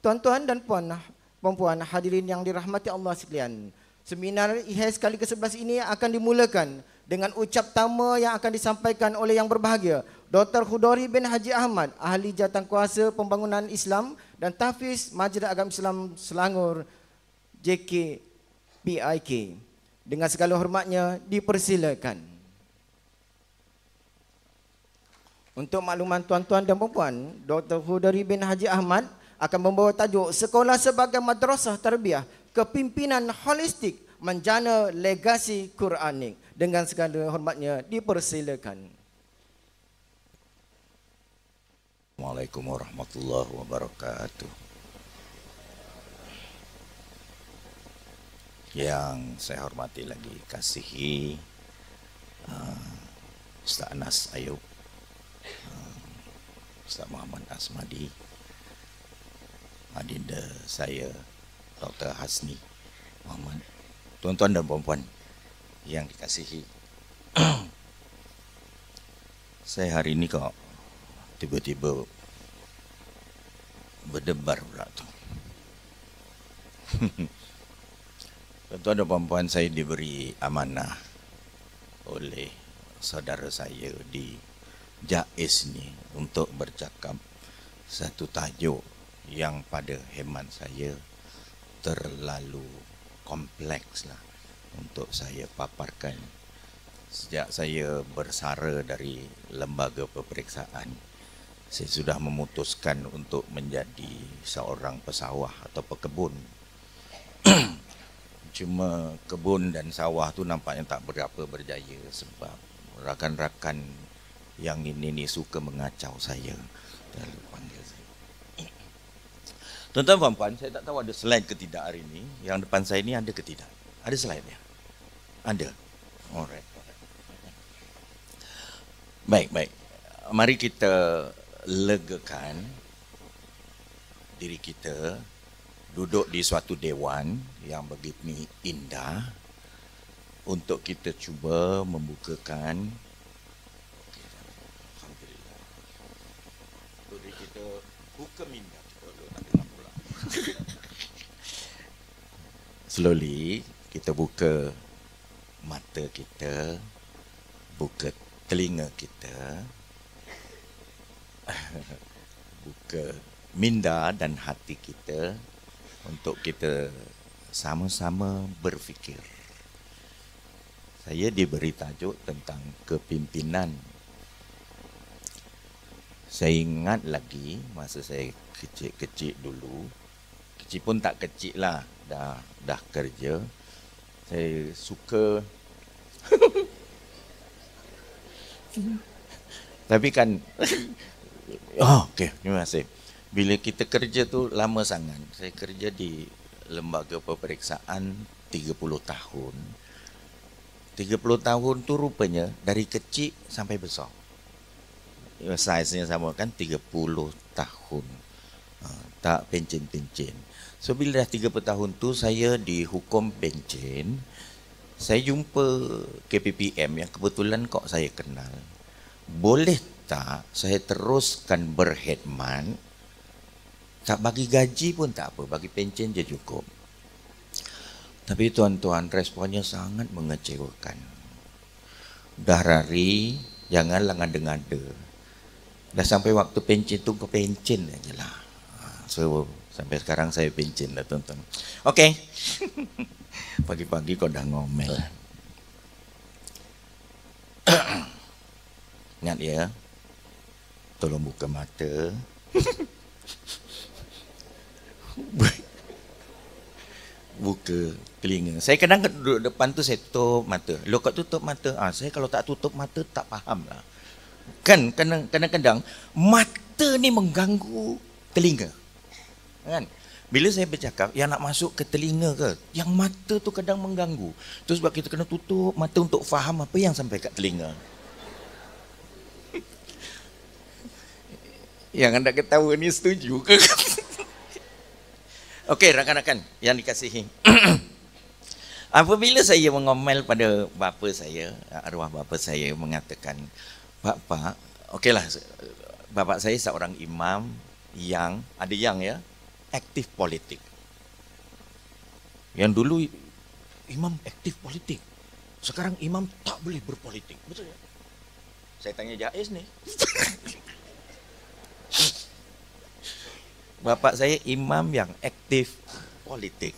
Tuan-tuan dan puan-puan hadirin yang dirahmati Allah sekalian, seminar IHS kali ke-11 ini akan dimulakan dengan ucap tama yang akan disampaikan oleh yang berbahagia Dr. Khudori bin Haji Ahmad, Ahli Jawatankuasa Pembangunan Islam dan Tahfiz Majlis Agama Islam Selangor JKPIK. Dengan segala hormatnya dipersilakan. Untuk makluman tuan-tuan dan puan-puan, Dr. Khudori bin Haji Ahmad akan membawa tajuk Sekolah sebagai Madrasah Tarbiyah Kepimpinan Holistik Menjana Legasi Quranik. Dengan segala hormatnya dipersilakan. Assalamualaikum warahmatullahi wabarakatuh. Yang saya hormati lagi kasihi Ustaz Anas Ayub, Ustaz Muhammad Asmadi, adinda saya Dr. Hasni Muhammad, tuan-tuan dan puan-puan yang dikasihi. Saya hari ini kok tiba-tiba berdebar pula tu. Tuan-tuan dan puan-puan, saya diberi amanah oleh saudara saya di JAIS ni untuk bercakap satu tajuk yang pada hemat saya terlalu kompleks lah untuk saya paparkan. Sejak saya bersara dari lembaga peperiksaan, saya sudah memutuskan untuk menjadi seorang pesawah atau pekebun. Cuma kebun dan sawah tu nampaknya tak berapa berjaya sebab rakan-rakan yang ini suka mengacau saya. Lalu panggil saya. Tuan-tuan puan-puan, saya tak tahu ada slide ke tidak hari ini. Yang depan saya ni ada ke tidak? Ada slide ya? Ada. Alright. Baik. Mari kita legakan diri kita, duduk di suatu dewan yang begitu indah untuk kita cuba membukakan. Alhamdulillah. Jadi kita buka minda kita dulu, tak dengar pula. Slowly kita buka mata kita, buka telinga kita, buka minda dan hati kita untuk kita sama-sama berfikir. Saya diberi tajuk tentang kepimpinan. Saya ingat lagi masa saya kecil-kecil dulu, kecil pun tak kecil lah, dah kerja. Saya suka tapi kan okey, terima kasih. Bila kita kerja tu lama sangat. Saya kerja di lembaga peperiksaan 30 tahun. 30 tahun tu rupanya dari kecil sampai besar. Size-nya sama kan 30 tahun. Tak pencen-pencen. So bila dah 30 tahun tu saya dihukum pencen. Saya jumpa KPPM yang kebetulan kok saya kenal. Boleh tak saya teruskan berkhidmat? Tak bagi gaji pun tak apa, bagi pencen je cukup. Tapi tuan-tuan, responnya sangat mengecewakan. Dah rari, janganlah ngada-ngada. Dah sampai waktu pencen tu kau pencen aja lah. So sampai sekarang saya pencen lah tuan-tuan. Okey. Pagi-pagi kau dah ngomel. Ingat ya, tolong buka mata. Buka telinga. Saya kadang duduk depan tu saya tutup mata. Lo kau tutup mata. Saya kalau tak tutup mata tak faham lah. Kan kadang-kadang mata ni mengganggu telinga. Kan? Bila saya bercakap yang nak masuk ke telinga ke, yang mata tu kadang mengganggu. Tu sebab kita kena tutup mata untuk faham apa yang sampai kat telinga. Yang anda ketawa ni setuju ke? Okey, rakan-rakan yang dikasihi. Apabila saya mengomel pada bapa saya, arwah bapa saya mengatakan, Pak, okeylah, bapa saya seorang imam yang, ada yang ya, aktif politik. Yang dulu imam aktif politik, sekarang imam tak boleh berpolitik, betul ya? Saya tanya Jais nih. Bapak saya imam yang aktif politik.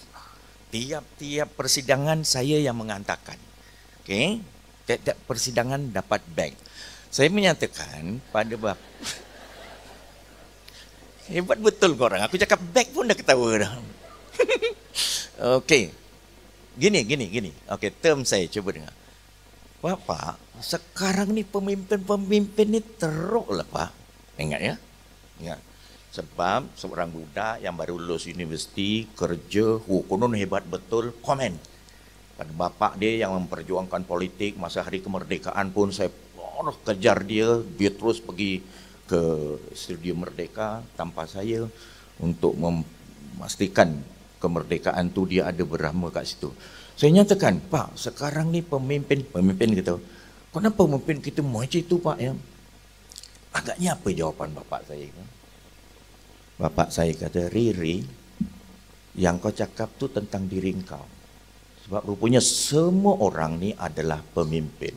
Tiap-tiap persidangan saya yang mengantarkan. Oke, tiap-tiap persidangan dapat bag. Saya menyatakan pada Bapak, hebat betul korang. Aku cakap bag pun dah ketawa dah. Okey. Gini. Okey, term saya cuba dengar. Bapak, sekarang ni pemimpin-pemimpin ni teruk lah Pak. Ingat ya? Ingat. Sebab seorang budak yang baru lulus universiti, kerja, konon hebat betul, komen. Pada bapak dia yang memperjuangkan politik, masa hari kemerdekaan pun saya kejar dia terus pergi ke Studio Merdeka tanpa saya untuk memastikan kemerdekaan tu dia ada berama kat situ. Saya nyatakan, Pak, sekarang ni pemimpin kita, kenapa pemimpin kita macam itu Pak ya? Agaknya apa jawapan bapak saya? Bapak saya kata, Riri, yang kau cakap tu tentang diri kau. Sebab rupanya semua orang ni adalah pemimpin.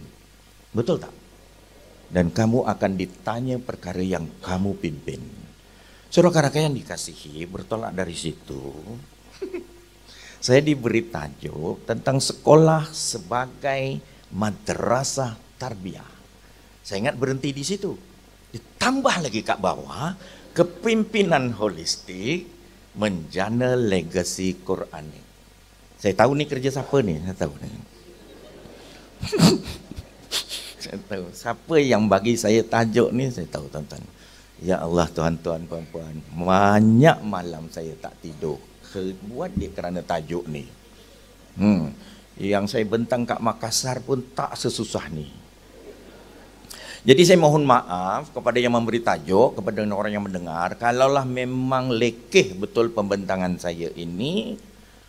Betul tak? Dan kamu akan ditanya perkara yang kamu pimpin. Saudara-saudara yang dikasihi, bertolak dari situ, saya diberi tajuk tentang sekolah sebagai madrasah tarbiyah. Saya ingat berhenti di situ. Ditambah lagi kat bawah, kepimpinan holistik menjana legasi Quranik. Saya tahu ni kerja siapa ni? Saya tahu ni. Saya tahu. Siapa yang bagi saya tajuk ni, saya tahu tuan-tuan. Ya Allah tuan-tuan, puan-puan. Banyak malam saya tak tidur. Buat dia kerana tajuk ni. Yang saya bentang kat Makassar pun tak sesusah ni. Jadi saya mohon maaf kepada yang memberi tajuk, kepada orang yang mendengar. Kalaulah memang lekeh betul pembentangan saya ini,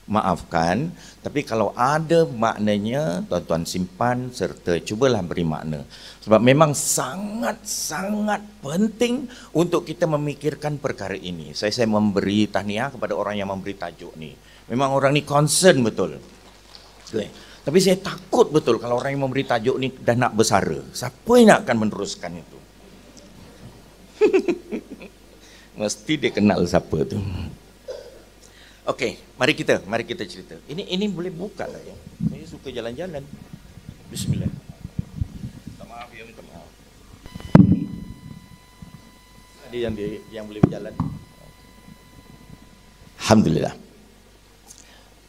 maafkan. Tapi kalau ada maknanya, tuan-tuan simpan serta cubalah beri makna. Sebab memang sangat-sangat penting untuk kita memikirkan perkara ini. Saya memberi tahniah kepada orang yang memberi tajuk ni. Memang orang ni concern betul. Okay. Tapi saya takut betul kalau orang yang memberi tajuk ni dah nak bersara. Siapa yang akan meneruskan itu? Mesti dia kenal siapa tu. Okey, mari kita cerita. Ini boleh buka lah ya. Saya suka jalan-jalan. Bismillah. Minta maaf ya, minta maaf. Ada yang boleh berjalan. Alhamdulillah.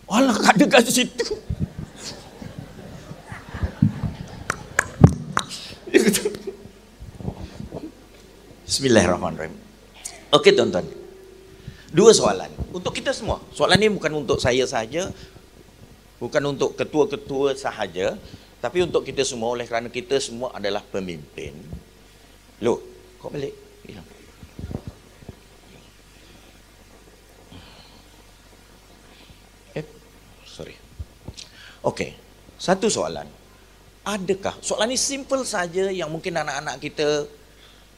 Walah, ada kat situ. Bismillahirrahmanirrahim. Okey tuan-tuan. Dua soalan untuk kita semua. Soalan ini bukan untuk saya saja, bukan untuk ketua-ketua sahaja, tapi untuk kita semua, oleh kerana kita semua adalah pemimpin. Loh, kau balik? Hilang. Sorry. Okey, satu soalan. Adakah, soalan ini simple saja yang mungkin anak-anak kita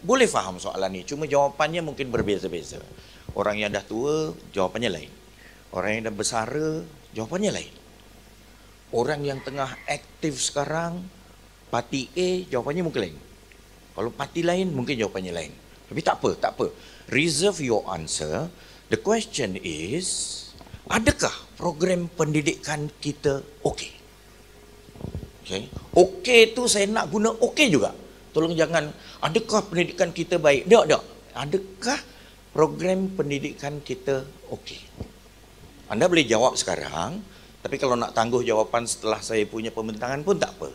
boleh faham soalan ini, cuma jawapannya mungkin berbeza-beza. Orang yang dah tua, jawapannya lain. Orang yang dah bersara, jawapannya lain. Orang yang tengah aktif sekarang, parti A, jawapannya mungkin lain. Kalau parti lain, mungkin jawapannya lain. Tapi tak apa. Reserve your answer. The question is, adakah program pendidikan kita okey? Okay. Okey tu saya nak guna okey juga. Tolong jangan, adakah pendidikan kita baik? Tak. Adakah program pendidikan kita okey? Anda boleh jawab sekarang, tapi kalau nak tangguh jawapan setelah saya punya pembentangan pun tak apa.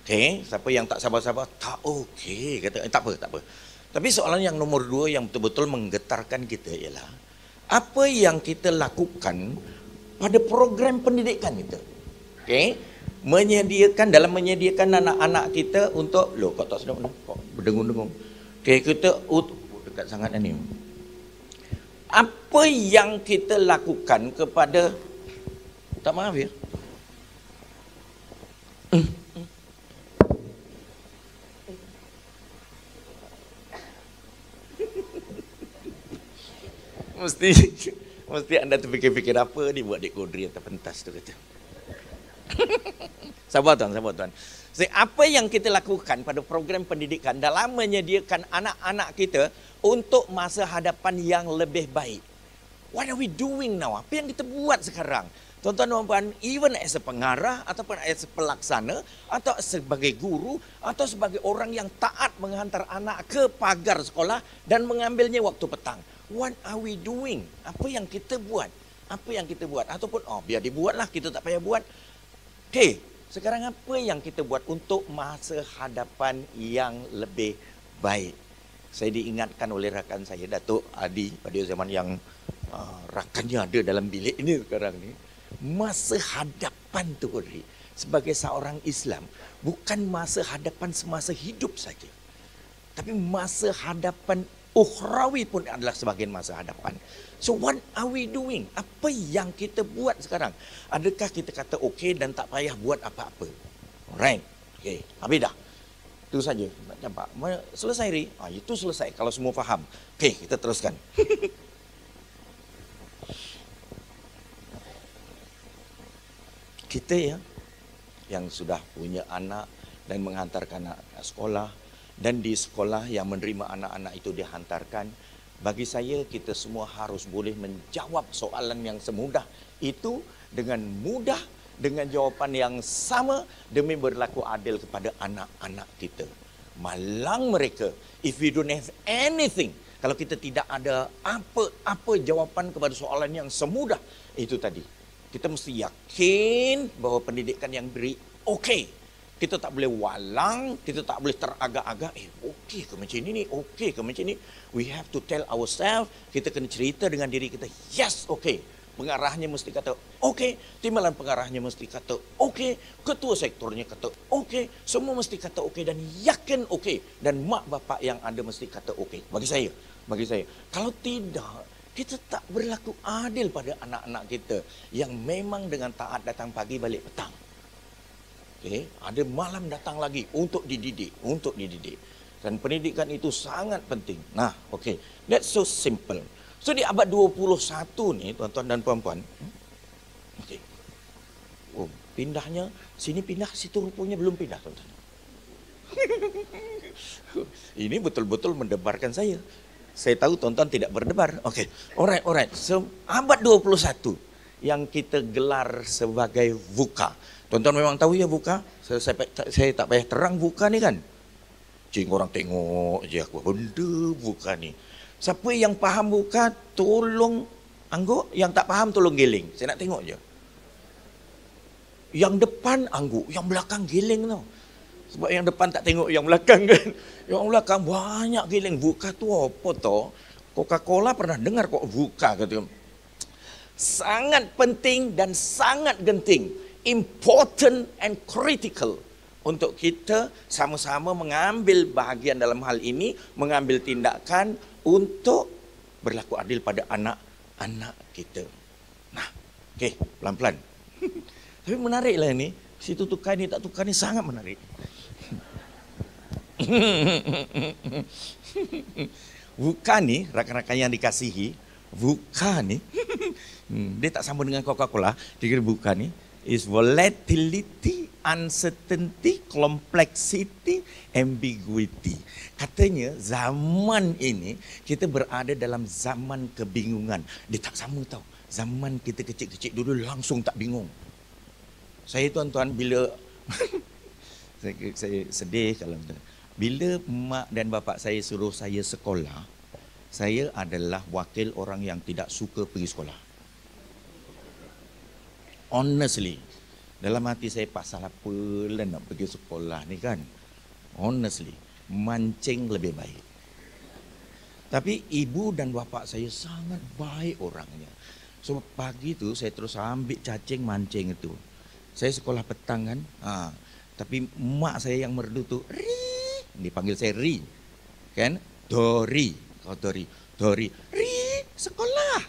Okey, siapa yang tak sabar-sabar, tak okey, kata tak apa. Tapi soalan yang nombor 2 yang betul-betul menggetarkan kita ialah, apa yang kita lakukan pada program pendidikan kita? Okey? Menyediakan anak-anak kita untuk, loh kau tak sedap kok berdengung-dengung. Okey, kita dekat sangat ni. Apa yang kita lakukan kepada, tak maaf ya. Mesti anda terfikir-fikir apa ni buat Dek Kodri yang terpentas tu kata. Sabar tuan. Apa yang kita lakukan pada program pendidikan dalam menyediakan anak-anak kita untuk masa hadapan yang lebih baik. What are we doing now? Apa yang kita buat sekarang? Tuan-tuan dan puan, even as a pengarah ataupun as a pelaksana atau sebagai guru atau sebagai orang yang taat menghantar anak ke pagar sekolah dan mengambilnya waktu petang. What are we doing? Apa yang kita buat? Ataupun biar dibuatlah, kita tak payah buat. Okey, sekarang apa yang kita buat untuk masa hadapan yang lebih baik? Saya diingatkan oleh rakan saya, Datuk Adi, pada zaman yang rakannya ada dalam bilik ini sekarang ni. Masa hadapan tu, Kodri, sebagai seorang Islam, bukan masa hadapan semasa hidup saja. Tapi masa hadapan ukhrawi pun adalah sebagian masa hadapan. So what are we doing? Apa yang kita buat sekarang? Adakah kita kata okey dan tak payah buat apa-apa? Alright. Okey, habis dah. Itu saja. Nak nampak. Selesai ri? Itu selesai kalau semua faham. Okey, kita teruskan. Kita yang sudah punya anak dan menghantarkan anak sekolah, dan di sekolah yang menerima anak-anak itu dihantarkan, bagi saya kita semua harus boleh menjawab soalan yang semudah itu dengan mudah, dengan jawapan yang sama demi berlaku adil kepada anak-anak kita. Malang mereka, if we don't have anything, kalau kita tidak ada apa-apa jawapan kepada soalan yang semudah itu tadi. Kita mesti yakin bahawa pendidikan yang beri okey. Kita tak boleh walang, kita tak boleh teragak-agak. Okey ke macam ini ni? Okey ke macam ini? We have to tell ourselves, kita kena cerita dengan diri kita, yes, okey. Pengarahnya mesti kata okey, timbalan pengarahnya mesti kata okey, ketua sektornya kata okey, semua mesti kata okey dan yakin okey, dan mak bapak yang ada mesti kata okey. Bagi saya, kalau tidak, kita tak berlaku adil pada anak-anak kita yang memang dengan taat datang pagi balik petang. Okay? Ada malam datang lagi untuk dididik. Dan pendidikan itu sangat penting. Nah, okay. That's so simple. So di abad 21 ni, tuan-tuan dan puan-puan. Okay. Pindahnya, sini pindah, situ rupanya belum pindah, tuan-tuan. Ini betul-betul mendebarkan saya. Saya tahu tuan-tuan tidak berdebar. Okey. Alright. So, abad 21 yang kita gelar sebagai VUCA. Tuan-tuan memang tahu ya VUCA? Saya tak payah terang VUCA ni kan. Cing orang tengok je aku benda VUCA ni. Siapa yang faham VUCA tolong angguk, yang tak faham tolong geling. Saya nak tengok je. Yang depan angguk, yang belakang geling tau. Sebab yang depan tak tengok yang belakang kan. Yang belakang banyak giling. VUCA tu apa tau? Coca-Cola pernah dengar kok VUCA kata. Sangat penting dan sangat genting. Important and critical. Untuk kita sama-sama mengambil bahagian dalam hal ini. Mengambil tindakan untuk berlaku adil pada anak-anak kita. Nah, okey, pelan-pelan. Tapi menariklah ni. Situ tukar ni tak tukar ni sangat menarik. VUCA ni, rakan-rakan yang dikasihi, VUCA ni, dia tak sama dengan Coca-Cola. Dia kira VUCA ni is volatility, uncertainty, complexity, ambiguity. Katanya zaman ini kita berada dalam zaman kebingungan. Dia tak sama tau. Zaman kita kecil-kecil dulu langsung tak bingung. Saya tuan-tuan bila saya sedih kalau bila mak dan bapak saya suruh saya sekolah, saya adalah wakil orang yang tidak suka pergi sekolah. Honestly, dalam hati saya pasal apa lah nak pergi sekolah ni kan. Honestly, mancing lebih baik. Tapi ibu dan bapak saya sangat baik orangnya. So pagi tu saya terus ambil cacing mancing itu. Saya sekolah petang kan. Tapi mak saya yang merdu tu, dipanggil saya Ri, kan? Dori, Dori, Ri, sekolah.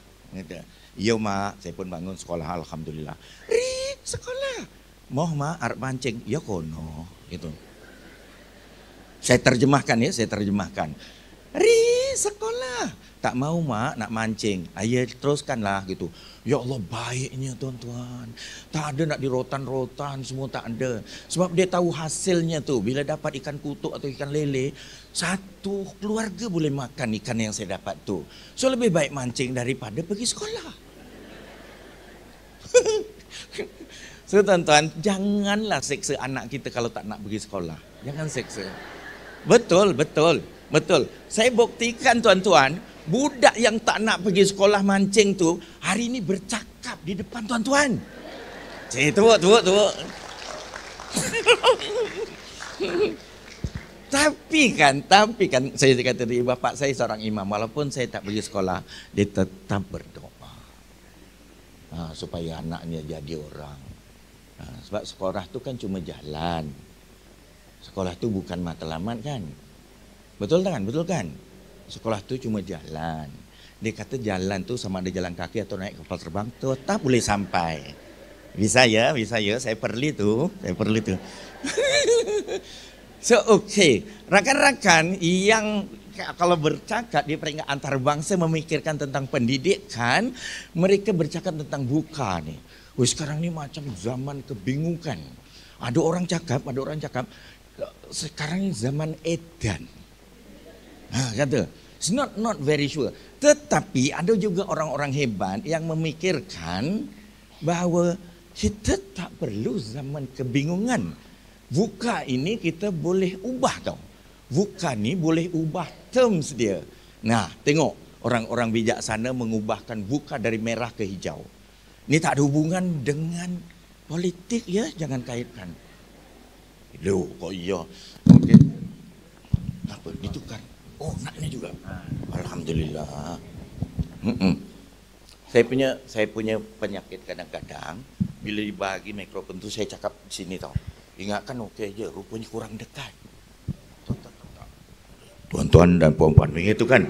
Iya mak, saya pun bangun sekolah, alhamdulillah. Ri, sekolah. Moh mak, arep mancing, ya kono, gitu. Saya terjemahkan. Ri, sekolah. Tak mau mak, nak mancing. Ayah teruskanlah gitu. Ya Allah baiknya tuan-tuan. Tak ada nak dirotan-rotan, semua tak ada. Sebab dia tahu hasilnya tuh. Bila dapat ikan kutuk atau ikan lele, satu keluarga boleh makan ikan yang saya dapat tuh. So lebih baik mancing daripada pergi sekolah. So tuan-tuan, janganlah seksa anak kita kalau tak nak pergi sekolah. Jangan seksa. Betul, betul, betul. Saya buktikan tuan-tuan, budak yang tak nak pergi sekolah mancing tu hari ini bercakap di depan tuan-tuan. Tuak. Tapi kan saya kata tadi, bapak saya seorang imam, walaupun saya tak pergi sekolah, dia tetap berdoa supaya anaknya jadi orang. Sebab sekolah tu kan cuma jalan. Sekolah tu bukan matlamat kan? Betul kan? Betul kan? Sekolah tu cuma jalan. Dia kata jalan tu sama ada jalan kaki atau naik kapal terbang, tetap boleh sampai. Bisa ya, saya perli tu. So okay, rakan-rakan yang kalau bercakap di peringkat antarabangsa memikirkan tentang pendidikan, mereka bercakap tentang buka nih. Sekarang ni macam zaman kebingungan. Ada orang cakap, sekarang ni zaman edan. Kata, it's not very sure. Tetapi ada juga orang-orang hebat yang memikirkan bahawa kita tak perlu zaman kebingungan. VUCA ini kita boleh ubah tau. VUCA ni boleh ubah terms dia. Nah, tengok orang-orang bijaksana mengubahkan VUCA dari merah ke hijau. Ini tak ada hubungan dengan politik ya, jangan kaitkan. Loh, kok iya. Okey. Apa ditukar? Oh, nak ni juga. Alhamdulillah. Saya punya penyakit kadang-kadang bila dibagi mikrofon tu saya cakap di sini tau. Ingatkan okey je, rupanya kurang dekat. Tuan-tuan dan puan-puan begitu kan?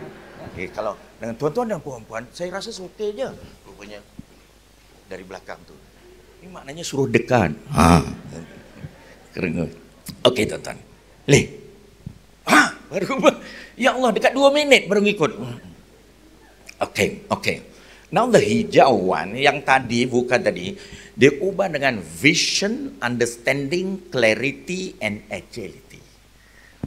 Okey, kalau dengan tuan-tuan dan puan-puan saya rasa okey je. Rupanya dari belakang tu. Ini maknanya suruh dekat. Keren. Okey tuan-tuan. Baru ya Allah dekat 2 minit baru ngikut. Okey. Now the hijauan yang tadi bukan tadi dia ubah dengan vision, understanding, clarity and agility.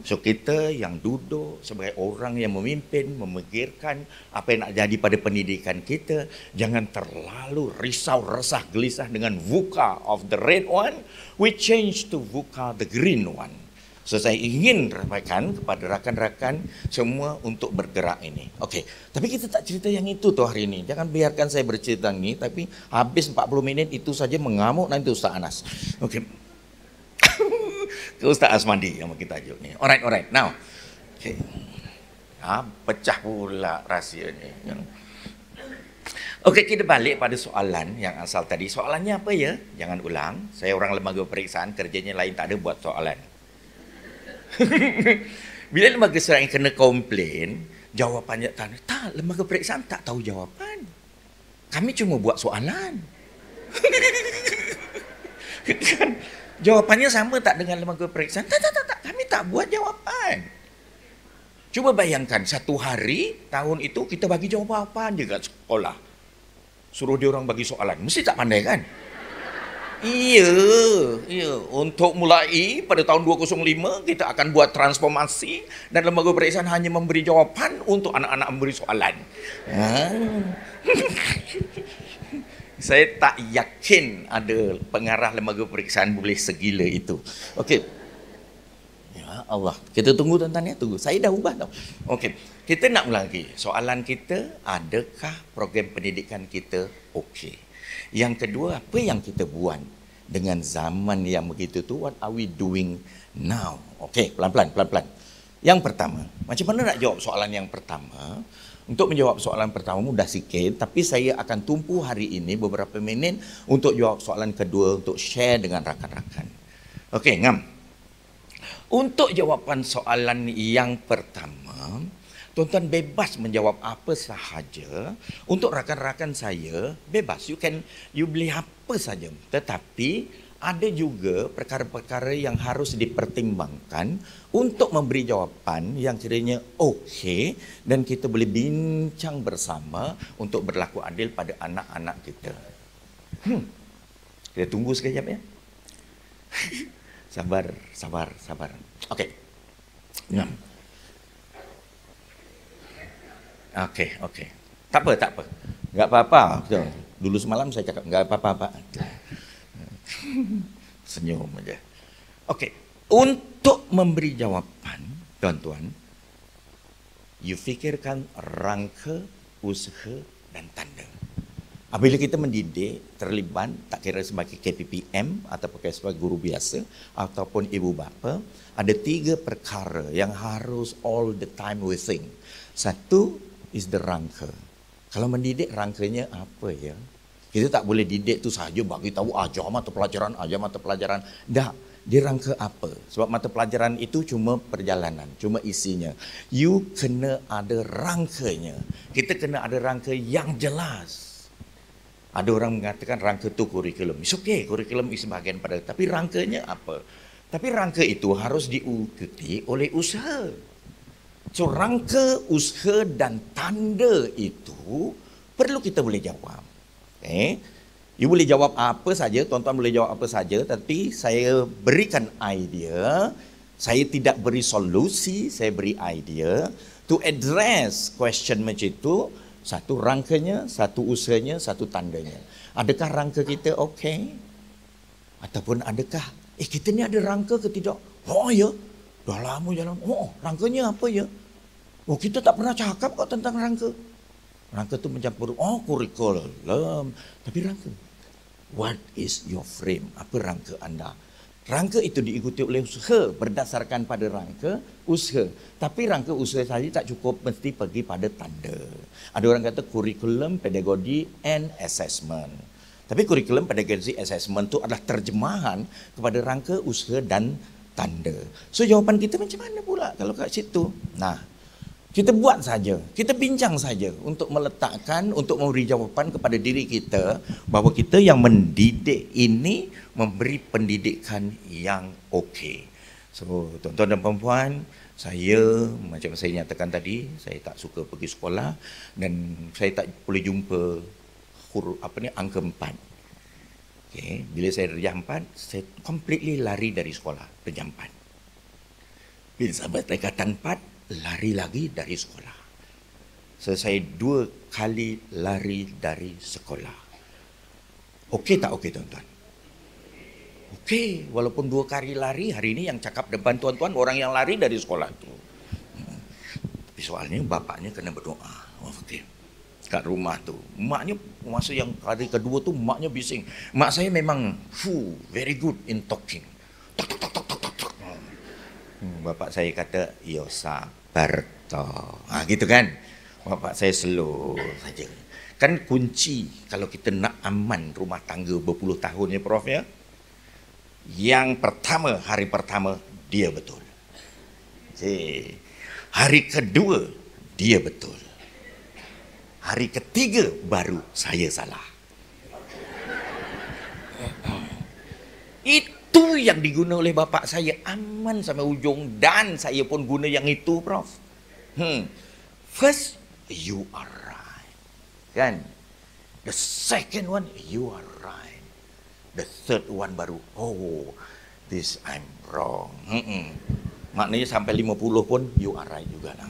So kita yang duduk sebagai orang yang memimpin, memikirkan apa yang nak jadi pada pendidikan kita, jangan terlalu risau, resah, gelisah dengan VUCA of the red one, we change to VUCA the green one. So saya ingin sampaikan kepada rakan-rakan semua untuk bergerak ini. Okey, tapi kita tak cerita yang itu tuh hari ini. Jangan biarkan saya bercerita ini, tapi habis 40 menit itu saja mengamuk nanti Ustaz Anas. Okey. Ke Ustaz Asmandi yang kita tajuk ni. Alright. Now. Okay. Pecah pula rahsianya. Okey, kita balik pada soalan yang asal tadi. Soalannya apa ya? Jangan ulang. Saya orang lembaga periksaan, kerjanya lain tak ada buat soalan. Bila lembaga seorang yang kena komplain, jawapannya tak, lembaga periksaan tak tahu jawapan. Kami cuma buat soalan. Jawapannya sama tak dengan lembaga periksaan? Tak. Kami tak buat jawapan. Cuba bayangkan satu hari tahun itu kita bagi jawapan je kat sekolah. Suruh dia orang bagi soalan. Mesti tak pandai kan? Iya. Untuk mulai pada tahun 2005 kita akan buat transformasi dan lembaga periksaan hanya memberi jawapan untuk anak-anak memberi soalan. Saya tak yakin ada pengarah lembaga periksaan boleh segila itu. Okey. Ya Allah. Kita tunggu tuan-tuan ya, tunggu. Saya dah ubah tau. Okey. Kita nak ulang lagi. Soalan kita, adakah program pendidikan kita okey? Yang kedua, apa yang kita buat dengan zaman yang begitu tu? What are we doing now? Okey, pelan-pelan. Yang pertama, macam mana nak jawab soalan yang pertama? Untuk menjawab soalan pertama mudah sikit, tapi saya akan tumpu hari ini beberapa minit untuk jawab soalan kedua, untuk share dengan rakan-rakan. Okey, ngam. Untuk jawapan soalan yang pertama, tuan-tuan bebas menjawab apa sahaja. Untuk rakan-rakan saya, bebas. You boleh apa saja. Tetapi ada juga perkara-perkara yang harus dipertimbangkan untuk memberi jawapan yang kiranya okey dan kita boleh bincang bersama untuk berlaku adil pada anak-anak kita. Kita tunggu sekejap ya. Sabar. Okey. Okey. Tak apa. Enggak apa-apa. Dulu semalam saya cakap enggak apa-apa. Senyum aja. Okey, untuk memberi jawapan, tuan-tuan, you fikirkan rangka, usaha dan tanda. Apabila kita mendidik, terlibat, tak kira sebagai KPPM atau sebagai guru biasa ataupun ibu bapa, ada 3 perkara yang harus all the time we think. Satu is the rangka. Kalau mendidik, rangkanya apa ya? Kita tak boleh didik tu sahaja bagi tahu ajar mata pelajaran. Dah, dia rangka apa? Sebab mata pelajaran itu cuma perjalanan, cuma isinya. You kena ada rangkanya. Kita kena ada rangka yang jelas. Ada orang mengatakan rangka tu kurikulum. It's okay, kurikulum is bahagian pada. Tapi rangkanya apa? Tapi rangka itu harus diikuti oleh usaha. So rangka, usaha dan tanda itu perlu kita boleh jawab. You boleh jawab apa saja, tuan-tuan boleh jawab apa saja, tapi saya berikan idea, saya tidak beri solusi, saya beri idea to address question macam itu. Satu rangkanya, satu usahanya, satu tandanya. Adakah rangka kita okey? Ataupun adakah kita ni ada rangka ke tidak? Oh ya, dah lama jalan. Oh, rangkanya apa ya? Oh, kita tak pernah cakap kok tentang rangka. Rangka tu mencampur, kurikulum. Tapi rangka, what is your frame? Apa rangka anda? Rangka itu diikuti oleh usaha berdasarkan pada rangka, usaha. Tapi rangka usaha saja tak cukup, mesti pergi pada tanda. Ada orang kata kurikulum, pedagogi and assessment. Tapi kurikulum, pedagogi, assessment itu adalah terjemahan kepada rangka, usaha dan tanda. So jawapan kita macam mana pula kalau kat situ? Nah, kita buat saja, kita bincang saja untuk meletakkan, untuk memberi jawapan kepada diri kita bahawa kita yang mendidik ini memberi pendidikan yang okey. So, tuan-tuan dan puan-puan, saya macam saya nyatakan tadi, saya tak suka pergi sekolah dan saya tak boleh jumpa angka 4. Okay. Bila saya darjah 4, saya completely lari dari sekolah, darjah 4. Bila sampai tingkatan 4, lari lagi dari sekolah. So, saya 2 kali lari dari sekolah. Okey tak okey tuan-tuan? Okey, walaupun 2 kali lari, hari ini yang cakap depan tuan-tuan orang yang lari dari sekolah tu. Tapi soalnya bapaknya kena berdoa. Okey. Kat rumah tu, maknya masa yang kali kedua tu maknya bising. Mak saya memang very good in talking. Tok. Bapak saya kata, "Yo sabar toh." Gitu kan. Bapak saya slow saja. Kan kunci kalau kita nak aman rumah tangga berpuluh tahun ya Prof ya. Yang pertama, hari pertama dia betul. Hari kedua dia betul. Hari ketiga baru saya salah. Itu yang diguna oleh bapak saya, aman sampai ujung, dan saya pun guna yang itu Prof. First, you are right. Kan? The second one, you are right. The third one baru, this I'm wrong. Maknanya sampai 50 pun you are right juga lah.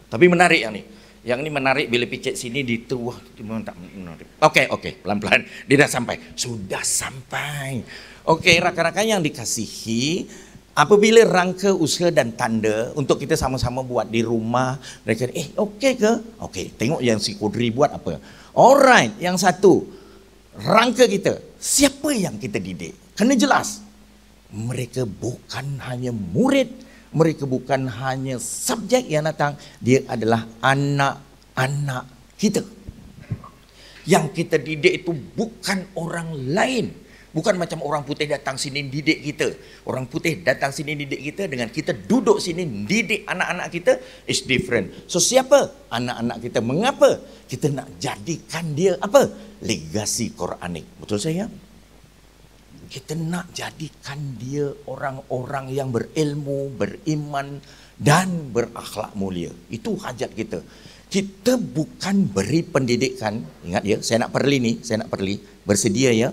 Tapi menarik yang ni. Yang ni menarik bila picit sini dituah. Okey, pelan-pelan. Dia dah sampai. Sudah sampai. Okey, rakan-rakan yang dikasihi, apabila rangka, usaha dan tanda untuk kita sama-sama buat di rumah, mereka okey ke? Okey, tengok yang si Kodri buat apa. Alright, yang satu, rangka kita, siapa yang kita didik? Kena jelas. Mereka bukan hanya murid, mereka bukan hanya subjek yang datang, dia adalah anak-anak kita. Yang kita didik itu bukan orang lain, Bukan macam orang putih datang sini didik kita. Orang putih datang sini didik kita dengan kita duduk sini didik anak-anak kita is different. So siapa anak-anak kita? Mengapa kita nak jadikan dia apa? Legasi Quranik. Betul saya? Kita nak jadikan dia orang-orang yang berilmu, beriman dan berakhlak mulia. Itu hajat kita. Kita bukan beri pendidikan, ingat ya, saya nak perli, bersedia ya.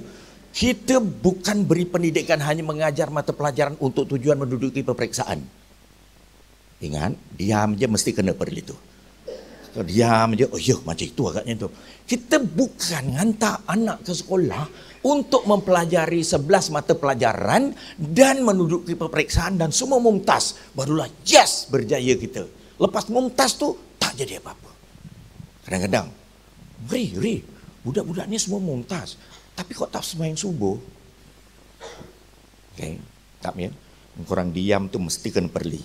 Kita bukan beri pendidikan hanya mengajar mata pelajaran untuk tujuan menduduki peperiksaan. Ingat, diam je mesti kena perli tu. Kalau diam je, oh ya macam itu agaknya tu. Kita bukan hantar anak ke sekolah untuk mempelajari 11 mata pelajaran dan menduduki peperiksaan dan semua mumtaz. Barulah yes berjaya kita. Lepas mumtaz tu tak jadi apa-apa. Kadang-kadang, budak-budak ni semua mumtaz. Tapi kok tak sembahyang subuh? Okay, tak ya? Korang diam tu mesti kena perli.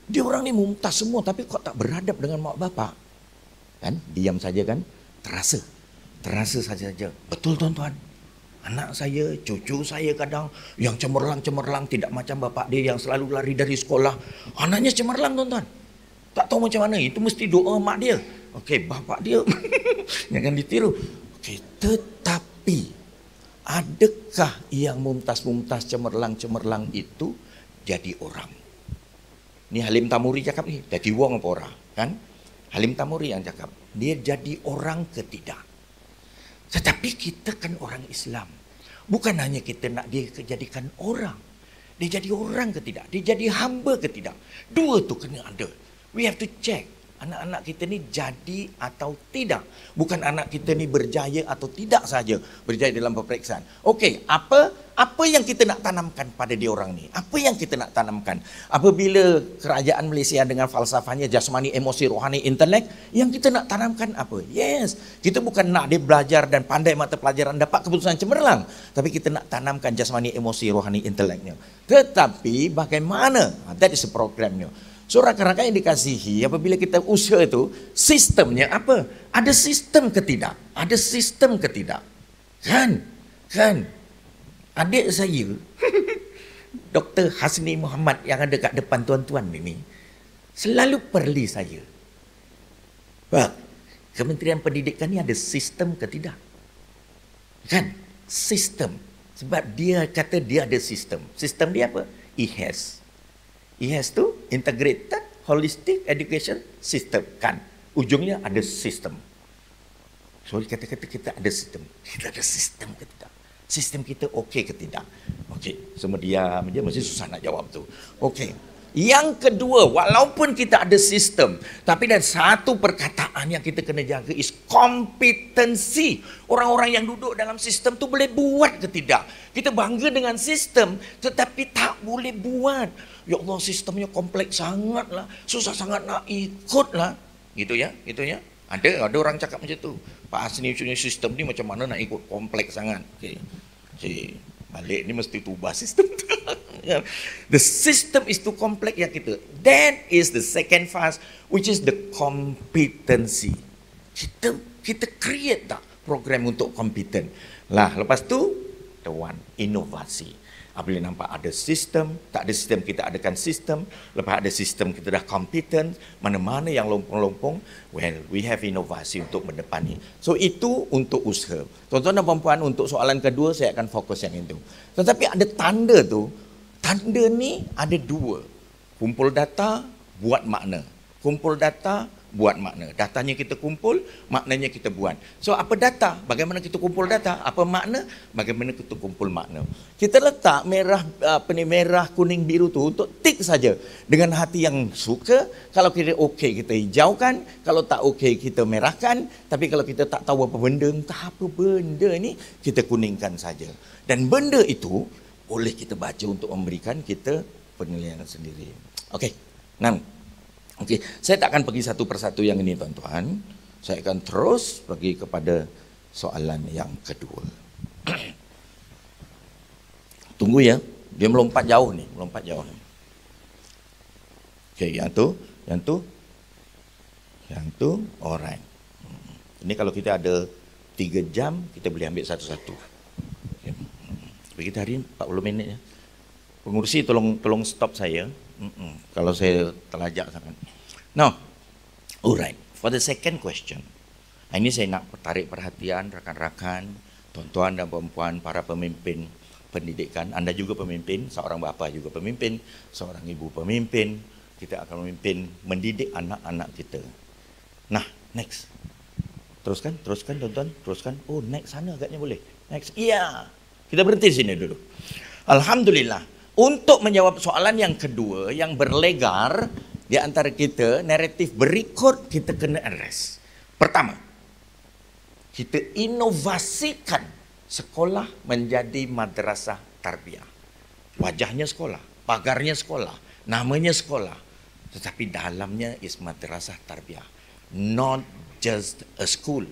Dia orang ni mumtaz semua tapi kok tak beradab dengan mak bapak? Kan? Diam saja kan? Terasa saja. Betul tuan-tuan. Anak saya, cucu saya kadang yang cemerlang tidak macam bapak dia yang selalu lari dari sekolah. Anaknya cemerlang tuan-tuan. Tak tahu macam mana. Itu mesti doa mak dia. Okey, bapak dia jangan ditiru. Okey, tetapi adakah yang mumtaz cemerlang itu jadi orang? Ni Halim Tamuri cakap ni, jadi wong apa orang? Kan? Halim Tamuri yang cakap, dia jadi orang ke tidak? Tetapi kita kan orang Islam. Bukan hanya kita nak dia jadikan orang. Dia jadi orang ke tidak? Dia jadi hamba ke tidak? Dua tu kena ada. We have to check. Anak-anak kita ni jadi atau tidak. Bukan anak kita ni berjaya atau tidak saja berjaya dalam peperiksaan. Okey, apa yang kita nak tanamkan pada dia orang ni? Apa yang kita nak tanamkan? Apabila kerajaan Malaysia dengan falsafahnya jasmani, emosi, rohani, intelek, yang kita nak tanamkan apa? Yes, kita bukan nak dia belajar dan pandai mata pelajaran dapat keputusan cemerlang, tapi kita nak tanamkan jasmani, emosi, rohani, inteleknya. Tetapi bagaimana? That is a programnya. So rakan-rakan yang dikasihi, apabila kita usaha itu, sistemnya apa? Ada sistem ke tidak? Ada sistem ke tidak? Kan? Adik saya, Dr. Hasni Muhammad yang ada kat depan tuan-tuan ini, selalu perli saya. Pak, Kementerian Pendidikan ni ada sistem ke tidak? Kan? Sistem. Sebab dia kata dia ada sistem. Sistem dia apa? IHES. IHES tu Integrated Holistic Education System. Kan? Ujungnya ada sistem. So kata-kata kita ada sistem. Kita ada sistem ke tidak? Sistem kita okey ke tidak? Okey, semua diam je, mesti susah nak jawab tu. Okey. Yang kedua, walaupun kita ada sistem, tapi ada satu perkataan yang kita kena jaga is kompetensi. Orang-orang yang duduk dalam sistem tu boleh buat ke tidak? Kita bangga dengan sistem, tetapi tak boleh buat. Ya Allah, sistemnya kompleks sangat lah, susah sangat nak ikut lah. Gitu ya. Ada orang cakap macam tu. Pak Hasni punya sistem ni macam mana nak ikut, kompleks sangat. Okey. Balik ni mesti tubah sistem tu. The system is too complex yang kita. That is the second phase, which is the competency. Kita create tak program untuk kompeten. Lah, lepas tu the one, inovasi. Apabila nampak ada sistem, tak ada sistem, kita adakan sistem. Lepas ada sistem, kita dah kompeten. Mana-mana yang lompong-lompong, well, we have inovasi untuk mendepani. So, itu untuk usaha. Tuan-tuan dan puan-puan, untuk soalan kedua, saya akan fokus yang itu. Tetapi ada tanda tu, tanda ni ada dua. Kumpul data, buat makna. Kumpul data, buat makna. Datanya kita kumpul, maknanya kita buat. So apa data? Bagaimana kita kumpul data? Apa makna? Bagaimana kita kumpul makna? Kita letak merah, kuning, biru tu untuk tik saja. Dengan hati yang suka, kalau kita okey kita hijaukan, kalau tak okey kita merahkan, tapi kalau kita tak tahu apa benda, entah apa benda ni, kita kuningkan saja. Dan benda itu boleh kita baca untuk memberikan kita penilaian sendiri. Okey. 6. Okey, saya tak akan pergi satu persatu yang ini tuan-tuan. Saya akan terus pergi kepada soalan yang kedua. Tunggu ya, dia melompat jauh ni, Okey, yang tu, alright. Ini kalau kita ada 3 jam kita boleh ambil satu-satu. Okay. Tapi kita hari ini 40 minit ya. Pengurusi tolong stop saya. Kalau saya terlajak sangat. Now, alright. For the second question. Ini saya nak tarik perhatian rakan-rakan, tuan-tuan dan puan-puan, para pemimpin pendidikan. Anda juga pemimpin, seorang bapa juga pemimpin, seorang ibu pemimpin. Kita akan memimpin, mendidik anak-anak kita. Nah, next. Teruskan tuan-tuan, teruskan. Oh, next sana agaknya boleh. Next. Iya. Kita berhenti sini dulu. Alhamdulillah. Untuk menjawab soalan yang kedua, yang berlegar di antara kita, naratif berikut kita kena address. Pertama, kita inovasikan sekolah menjadi madrasah tarbiyah. Wajahnya sekolah, pagarnya sekolah, namanya sekolah. Tetapi dalamnya is madrasah tarbiyah. Not just a school.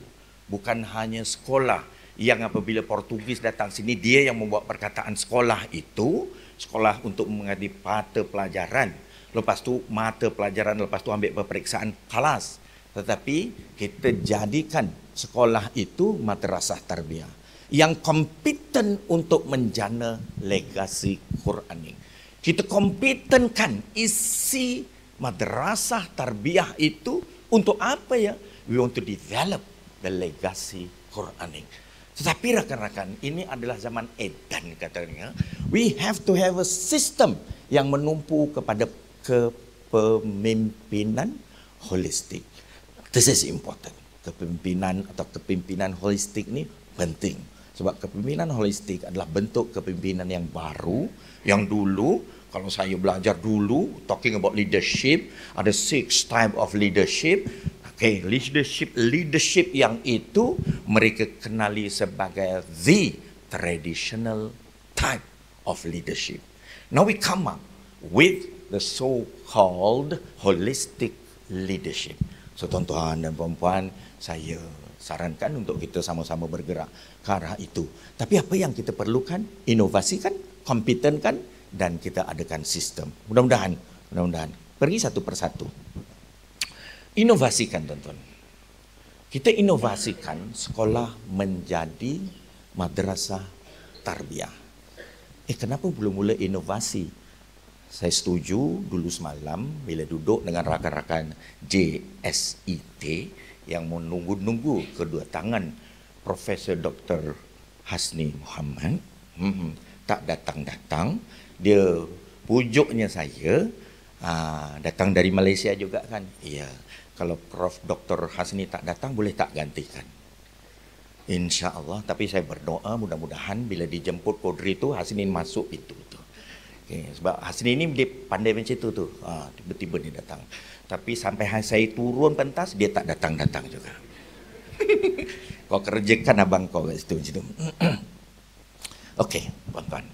Bukan hanya sekolah yang apabila Portugis datang sini, dia yang membuat perkataan sekolah itu, sekolah untuk mengaji mata pelajaran. Lepas tu mata pelajaran, lepas tu ambil peperiksaan kelas. Tetapi kita jadikan sekolah itu madrasah tarbiyah yang kompeten untuk menjana legasi Quranik. Kita kompetenkan isi madrasah tarbiyah itu untuk apa ya? We want to develop the legacy Quranik. Tetapi rakan-rakan, ini adalah zaman edan katanya. We have to have a system yang menumpu kepada kepemimpinan holistik. This is important. Kepemimpinan atau kepimpinan holistik ini penting. Sebab kepemimpinan holistik adalah bentuk kepemimpinan yang baru, yang dulu, kalau saya belajar dulu, talking about leadership, ada 6 type of leadership. Okay, leadership yang itu mereka kenali sebagai the traditional type of leadership. Now we come up with the so-called holistic leadership. So tuan-tuan dan puan-puan, saya sarankan untuk kita sama-sama bergerak ke arah itu. Tapi apa yang kita perlukan? Inovasikan, kompetenkan, dan kita adakan sistem. Mudah-mudahan. Pergi satu persatu. Inovasikan tuan-tuan. Kita inovasikan sekolah menjadi madrasah tarbiyah. Kenapa belum mulai inovasi? Saya setuju dulu semalam bila duduk dengan rakan-rakan JSIT yang menunggu-nunggu kedua tangan Profesor Dr. Hasni Muhammad tak datang-datang. Dia pujuknya saya, datang dari Malaysia juga kan? Iya. Kalau Prof. Dr. Hasni tak datang, boleh tak gantikan? Insya Allah. Tapi saya berdoa mudah-mudahan bila dijemput Kodri itu, Hasni masuk itu. Okay, sebab Hasni ini dia pandai macam itu tu. Tiba-tiba dia datang. Tapi sampai saya turun pentas, dia tak datang-datang juga. Kau kerjakan abang kau kat situ. Okay, tuan-tuan.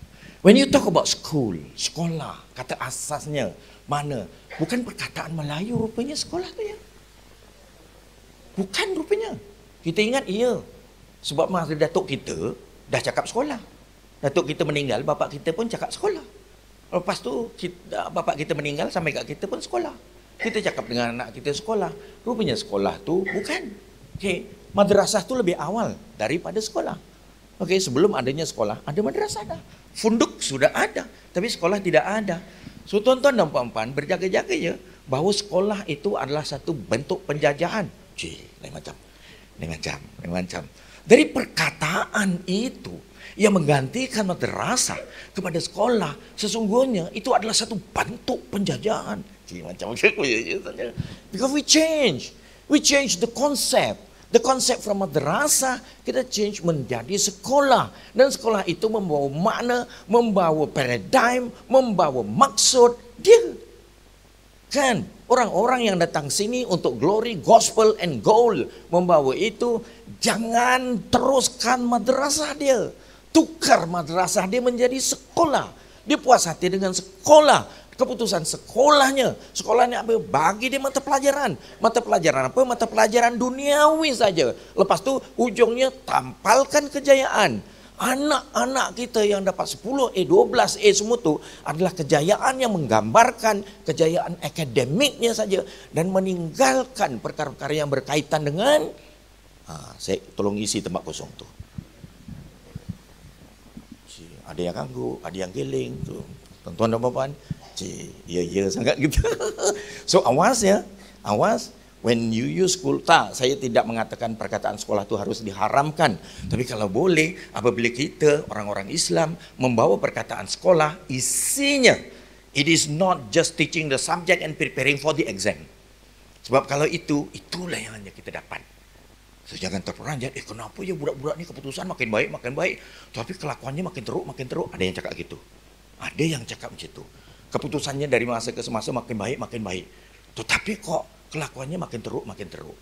When you talk about school, sekolah, kata asasnya mana? Bukan perkataan Melayu rupanya sekolah tu ya. Bukan rupanya. Kita ingat iya. Sebab masa datuk kita dah cakap sekolah. Datuk kita meninggal, bapak kita pun cakap sekolah. Lepas tu bapak kita meninggal, sampai kat kita pun sekolah. Kita cakap dengan anak kita sekolah. Rupanya sekolah tu bukan. Okay. Madrasah tu lebih awal daripada sekolah. Okay, sebelum adanya sekolah, ada madrasah dah. Funduk sudah ada, tapi sekolah tidak ada. So tuan-tuan dan puan-puan, berjaga-jaga ya, bahawa sekolah itu adalah satu bentuk penjajahan. Lain macam. Dari perkataan itu, yang menggantikan madrasah kepada sekolah, sesungguhnya itu adalah satu bentuk penjajahan. Because we change the concept. The concept from madrasah kita change menjadi sekolah. Dan sekolah itu membawa makna, membawa paradigm, membawa maksud dia. Kan? Orang-orang yang datang sini untuk glory, gospel and gold membawa itu, jangan teruskan madrasah dia. Tukar madrasah dia menjadi sekolah. Dia puas hati dengan sekolah. Keputusan sekolahnya apa? Bagi dia mata pelajaran apa? Mata pelajaran duniawi saja. Lepas tu ujungnya tampalkan kejayaan. Anak-anak kita yang dapat 10A, 12A semua tu adalah kejayaan yang menggambarkan kejayaan akademiknya saja dan meninggalkan perkara-perkara yang berkaitan dengan Saya tolong isi tempat kosong tu. Ada yang ganggu, ada yang geling tu. Tuan-tuan dan puan-puan, ya sangat gitu. So awas ya, awas. When you use school, saya tidak mengatakan perkataan sekolah itu harus diharamkan. Tapi kalau boleh, apabila kita orang-orang Islam membawa perkataan sekolah, isinya, it is not just teaching the subject and preparing for the exam. Sebab kalau itulah yang hanya kita dapat. So, jangan terperanjat, kenapa ya budak-budak ni keputusan makin baik, tapi kelakuannya makin teruk. Ada yang cakap gitu. Ada yang cakap macam itu. Keputusannya dari masa ke semasa makin baik. Tetapi kok kelakuannya makin teruk.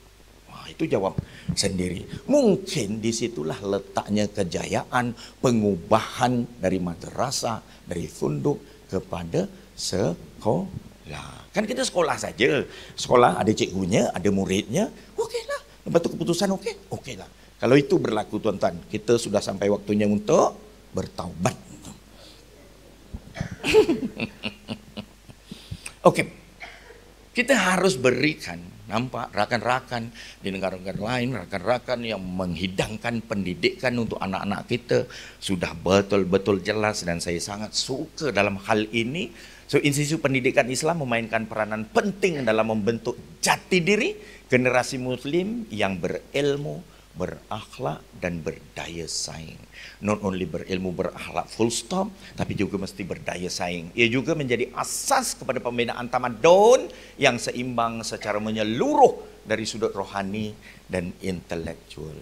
Wah, itu jawab sendiri. Mungkin disitulah letaknya kejayaan pengubahan dari madrasah, dari funduk kepada sekolah. Kan kita sekolah saja. Sekolah ada cikgunya, ada muridnya. Okeylah. Lepas tu keputusan okeylah. Kalau itu berlaku tuan-tuan, kita sudah sampai waktunya untuk bertaubat. Okey. Kita harus berikan, nampak rakan-rakan di negara-negara lain, rakan-rakan yang menghidangkan pendidikan untuk anak-anak kita sudah betul-betul jelas, dan saya sangat suka dalam hal ini. So, institusi pendidikan Islam memainkan peranan penting dalam membentuk jati diri generasi muslim yang berilmu, berakhlak dan berdaya saing. Not only berilmu, berakhlak full stop, tapi juga mesti berdaya saing. Ia juga menjadi asas kepada pembinaan tamadun yang seimbang secara menyeluruh dari sudut rohani dan intelektual.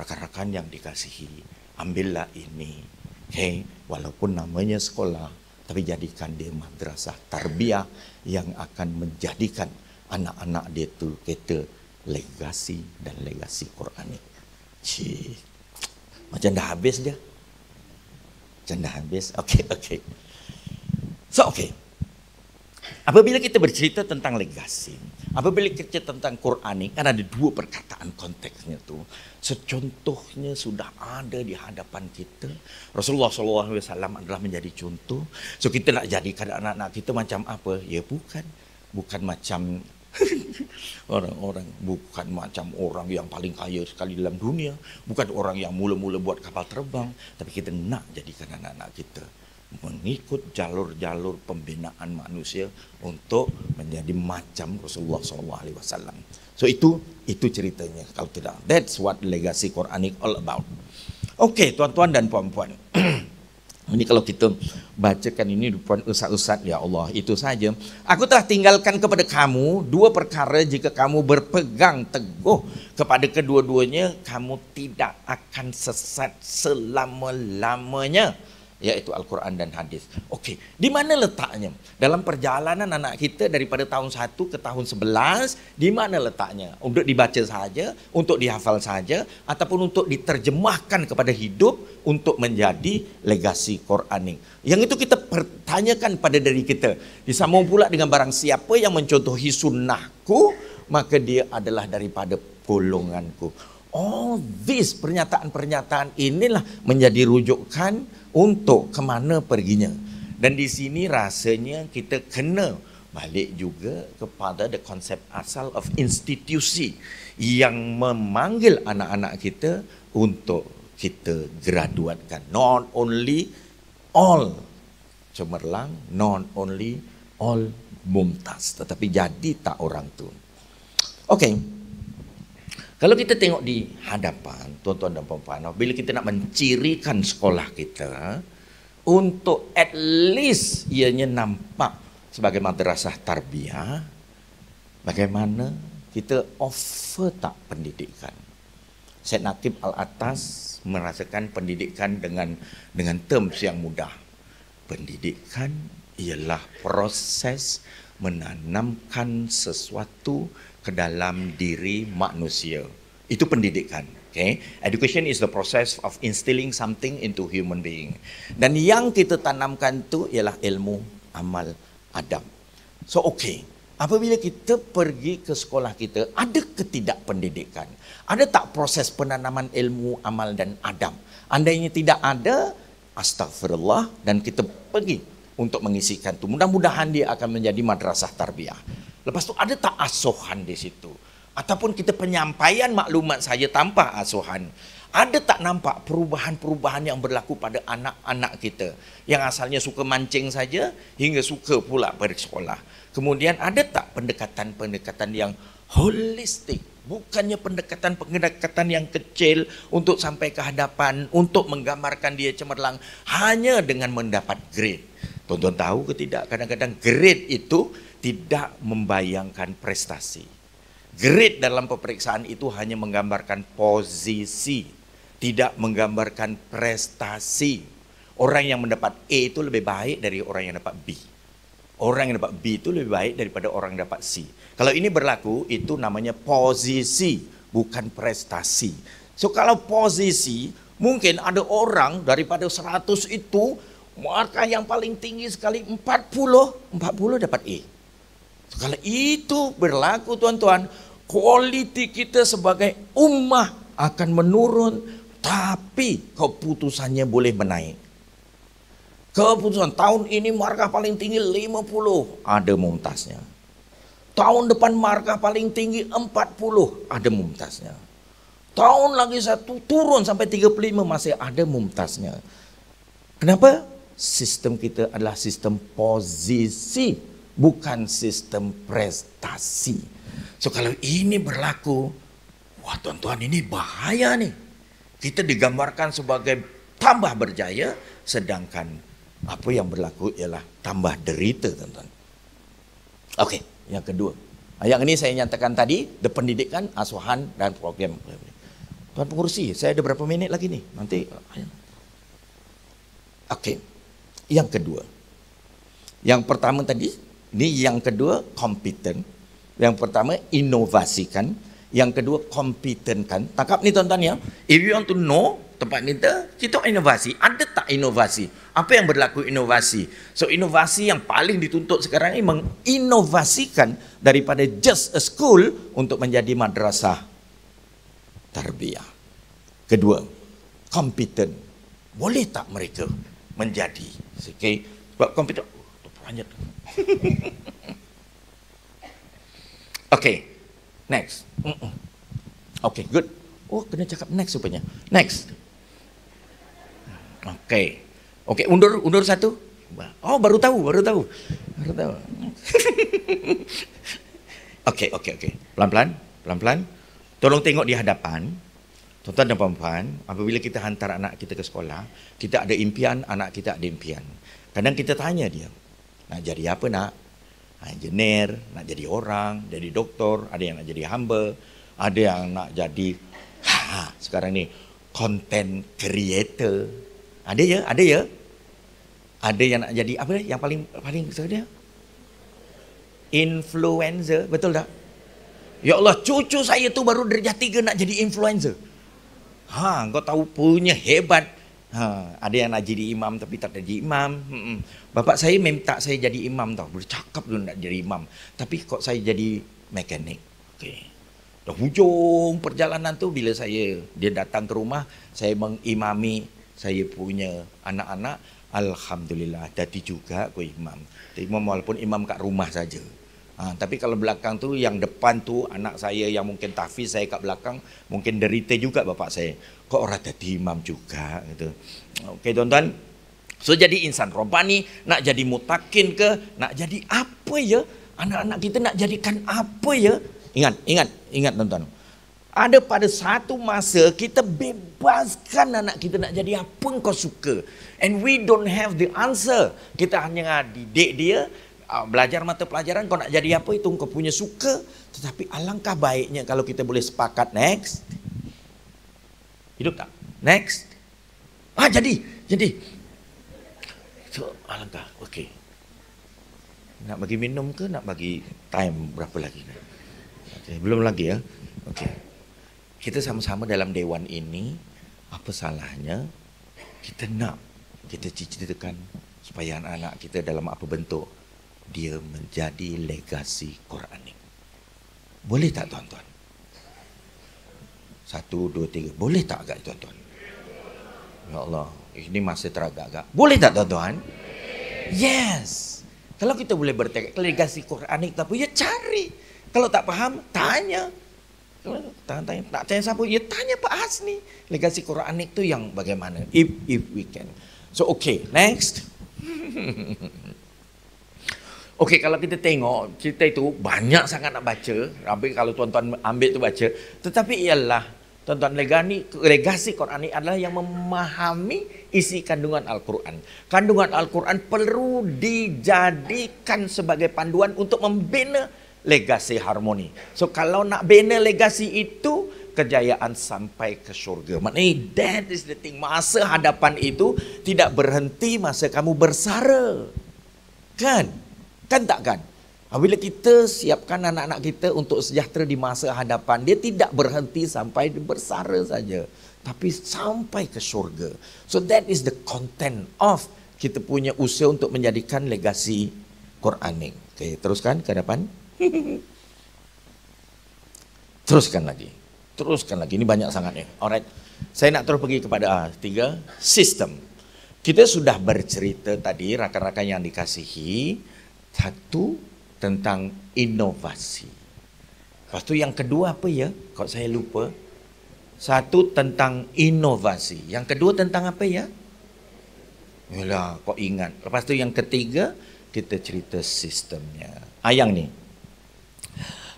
Rakan-rakan yang dikasihi, ambillah ini. Okay, walaupun namanya sekolah, tapi jadikan dia madrasah tarbiyah yang akan menjadikan anak-anak dia tu kita legasi dan legasi Quranik. Macam dah habis dia. Okey. So apabila kita bercerita tentang legasi, apabila kita tentang Quranik, kan ada dua perkataan konteksnya tu. Secontohnya sudah ada di hadapan kita. Rasulullah SAW adalah menjadi contoh. So kita nak jadikan anak-anak kita macam apa? Ya bukan macam orang-orang, bukan macam orang yang paling kaya sekali dalam dunia, bukan orang yang mula-mula buat kapal terbang, tapi kita nak jadikan anak-anak kita mengikut jalur-jalur pembinaan manusia untuk menjadi macam Rasulullah SAW. So itu ceritanya. Kalau tidak, that's what legacy Quranik all about. Okey, tuan-tuan dan puan-puan. Ini kalau kita bacakan ini depan ustaz-ustaz, ya Allah, itu saja. Aku telah tinggalkan kepada kamu dua perkara, jika kamu berpegang teguh kepada kedua-duanya, kamu tidak akan sesat selama-lamanya, yaitu Al-Quran dan hadis. Okey, di mana letaknya? Dalam perjalanan anak kita daripada tahun 1 ke tahun 11, di mana letaknya? Untuk dibaca saja, untuk dihafal saja, ataupun untuk diterjemahkan kepada hidup untuk menjadi legasi Quranik. Yang itu kita pertanyakan pada diri kita. Disambung pula dengan barang siapa yang mencontohi sunnahku, maka dia adalah daripada golonganku. All these pernyataan-pernyataan inilah menjadi rujukan untuk kemana perginya. Dan di sini rasanya kita kena balik juga kepada the konsep asal of institusi yang memanggil anak-anak kita untuk kita graduatkan. Not only all cemerlang, not only all mumtaz, tetapi jadi tak orang tu. Okey. Kalau kita tengok di hadapan, tuan-tuan dan puan-puan, bila kita nak mencirikan sekolah kita, untuk at least ianya nampak sebagai madrasah tarbiyah, bagaimana kita offer tak pendidikan. Syed Naqib Al-Atas merasakan pendidikan dengan terms yang mudah. Pendidikan ialah proses menanamkan sesuatu ke dalam diri manusia. Itu pendidikan. Okay? Education is the process of instilling something into human being. Dan yang kita tanamkan tu ialah ilmu, amal, adab. So apabila kita pergi ke sekolah kita, ada ketidakpendidikan? Ada tak proses penanaman ilmu, amal dan adab? Andainya tidak ada, astagfirullah, dan kita pergi untuk mengisikan tu. Mudah-mudahan dia akan menjadi madrasah tarbiyah. Lepas tu ada tak asuhan di situ? ataupun kita penyampaian maklumat saja tanpa asuhan, ada tak nampak perubahan-perubahan yang berlaku pada anak-anak kita yang asalnya suka mancing saja hingga suka pula bersekolah? Kemudian ada tak pendekatan-pendekatan yang holistik, bukannya pendekatan-pendekatan yang kecil untuk sampai ke hadapan, untuk menggambarkan dia cemerlang hanya dengan mendapat grade. Tuan-tuan tahu ke tidak, kadang-kadang grade itu tidak membayangkan prestasi. Grade dalam peperiksaan itu hanya menggambarkan posisi, tidak menggambarkan prestasi. Orang yang mendapat A itu lebih baik dari orang yang dapat B. Orang yang dapat B itu lebih baik daripada orang yang dapat C. Kalau ini berlaku, itu namanya posisi, bukan prestasi. So kalau posisi, mungkin ada orang daripada 100 itu, markah yang paling tinggi sekali 40 dapat A. So, kalau itu berlaku tuan-tuan, kualiti kita sebagai ummah akan menurun, tapi keputusannya boleh menaik. Keputusan tahun ini markah paling tinggi 50, ada mumtaznya. Tahun depan markah paling tinggi 40, ada mumtaznya. Tahun lagi satu turun sampai 35, masih ada mumtaznya. Kenapa? Sistem kita adalah sistem posisi, bukan sistem prestasi. So kalau ini berlaku, wah tuan-tuan, ini bahaya nih. Kita digambarkan sebagai tambah berjaya, sedangkan apa yang berlaku ialah tambah derita, tuan-tuan. Oke, yang kedua. Yang ini saya nyatakan tadi, pendidikan, asuhan, dan program. Tuan pengurusi, saya ada berapa minit lagi nih? Nanti. Oke, yang kedua. Yang pertama tadi, ini yang kedua kompeten. Yang pertama inovasikan. Yang kedua kompetenkan. Tangkap nih tuan-tuan ya. If you want to know tempat kita inovasi. Ada tak inovasi? Apa yang berlaku inovasi? So inovasi yang paling dituntut sekarang ini menginovasikan daripada just a school untuk menjadi madrasah tarbiyah. Kedua, kompeten. Boleh tak mereka menjadi? Okay. Sebab kompeten. Lanjut. Okay, next. Okay, good. Oh, kena cakap next rupanya. Next. Okay. Okay, undur satu. Oh, baru tahu. Okay. Pelan-pelan. Tolong tengok di hadapan. Tuan-tuan dan puan-puan, apabila kita hantar anak kita ke sekolah, kita ada impian, anak kita ada impian. Kadang kita tanya dia, nak jadi apa nak? Engineer, nak jadi orang, jadi doktor, ada yang nak jadi hamba, ada yang nak jadi sekarang ni content creator. Ada ya? Ada yang nak jadi apa yang paling dia? Influencer, betul tak? Ya Allah, cucu saya tu baru darjah 3 nak jadi influencer. Kau tahu punya hebat. Ada yang nak jadi imam tapi tak jadi imam. Bapak saya minta saya jadi imam tau. Bercakap dulu nak jadi imam. Tapi kok saya jadi mekanik. Okay. Dah hujung perjalanan tu bila dia datang ke rumah, saya mengimami saya punya anak-anak. Alhamdulillah, jadi juga aku imam. Imam walaupun imam kat rumah saja. Tapi kalau belakang tu, yang depan tu anak saya yang mungkin tahfiz, saya kat belakang mungkin derita juga bapak saya. Kok orang jadi imam juga gitu. Okey tuan-tuan. So jadi insan robbani, nak jadi mutakin ke, nak jadi apa ya? Anak-anak kita nak jadikan apa ya? Ingat tuan-tuan. Ada pada satu masa kita bebaskan anak kita nak jadi apa kau suka. And we don't have the answer. Kita hanya didik dia, belajar mata pelajaran, kau nak jadi apa itu kau punya suka. Tetapi alangkah baiknya kalau kita boleh sepakat next. Hidup tak? Next. Jadi. So, alangkah. Okey. Nak bagi minum ke nak bagi time berapa lagi? Okay, belum lagi ya. Okey. Kita sama-sama dalam dewan ini, apa salahnya kita nak kita ceritakan supaya anak-anak kita dalam apa bentuk dia menjadi legasi Quranik. Boleh tak tuan-tuan? 1, 2, 3. Boleh tak agak tuan-tuan? Ya Allah, ini masih teragak-agak. Boleh tak tuan-tuan? Yes. Kalau kita boleh bertekad legasi Quranik, tapi ya cari. Kalau tak faham, tanya. Tak tanya siapa? Ya tanya Pak Hasni. Legasi Quranik itu yang bagaimana? If we can. So okay, next. Okey, kalau kita tengok cerita itu banyak sangat nak baca. Tapi kalau tuan-tuan ambil tu baca, tetapi ialah tuan-tuan legasi Qurani adalah yang memahami isi kandungan Al-Quran. Kandungan Al-Quran perlu dijadikan sebagai panduan untuk membina legasi harmoni. So kalau nak bina legasi itu, kejayaan sampai ke syurga. Maknanya that is the thing. Masa hadapan itu tidak berhenti masa kamu bersara. Kan? Kan tak kan? Bila kita siapkan anak-anak kita untuk sejahtera di masa hadapan, dia tidak berhenti sampai bersara saja, tapi sampai ke syurga. So that is the content of kita punya usaha untuk menjadikan legasi Quranik. Okay, teruskan ke depan. Teruskan lagi. Ini banyak sangat ni. Alright. Saya nak terus pergi kepada 3 sistem. Kita sudah bercerita tadi rakan-rakan yang dikasihi. Satu tentang inovasi. Lepas tu yang kedua apa ya? Kalau saya lupa. Satu tentang inovasi. Yang kedua tentang apa ya? Yalah, kau ingat. Lepas tu yang ketiga kita cerita sistemnya. Yang ni.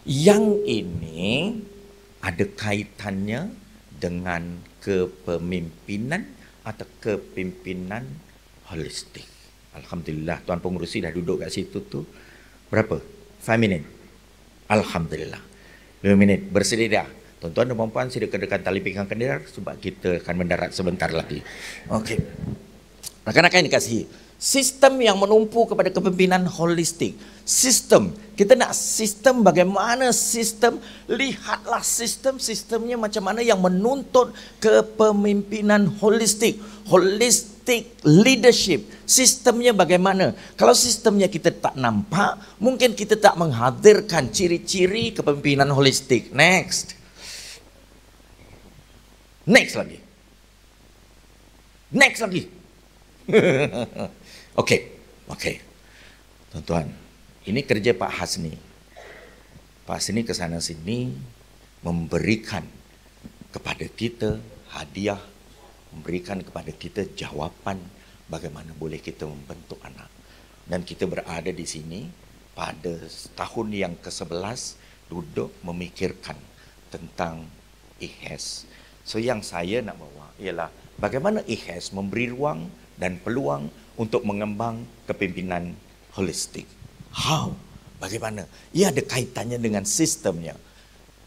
Yang ini ada kaitannya dengan kepemimpinan atau kepimpinan holistik. Alhamdulillah, Tuan Pengurusi dah duduk kat situ tu. Berapa? 5 minit. Alhamdulillah. 5 minit. Bersedia. Tuan-tuan dan puan-puan, silakan tali pinggang kendaraan sebab kita akan mendarat sebentar lagi. Okey. Rakan-rakan yang dikasihi, sistem yang menumpu kepada kepimpinan holistik. Sistem. Kita nak sistem bagaimana sistem. Lihatlah sistemnya macam mana yang menuntut kepemimpinan holistik. Holistic leadership. Sistemnya bagaimana? Kalau sistemnya kita tak nampak, mungkin kita tak menghadirkan ciri-ciri kepemimpinan holistik. Next lagi. Okey. Tuan-tuan, ini kerja Pak Hasni. Pak Hasni ke sana sini memberikan kepada kita hadiah, memberikan kepada kita jawapan bagaimana boleh kita membentuk anak. Dan kita berada di sini pada tahun yang ke-11 duduk memikirkan tentang IHES. So yang saya nak bawa ialah bagaimana IHES memberi ruang dan peluang untuk mengembang kepimpinan holistik. How? Bagaimana? Ia ada kaitannya dengan sistemnya.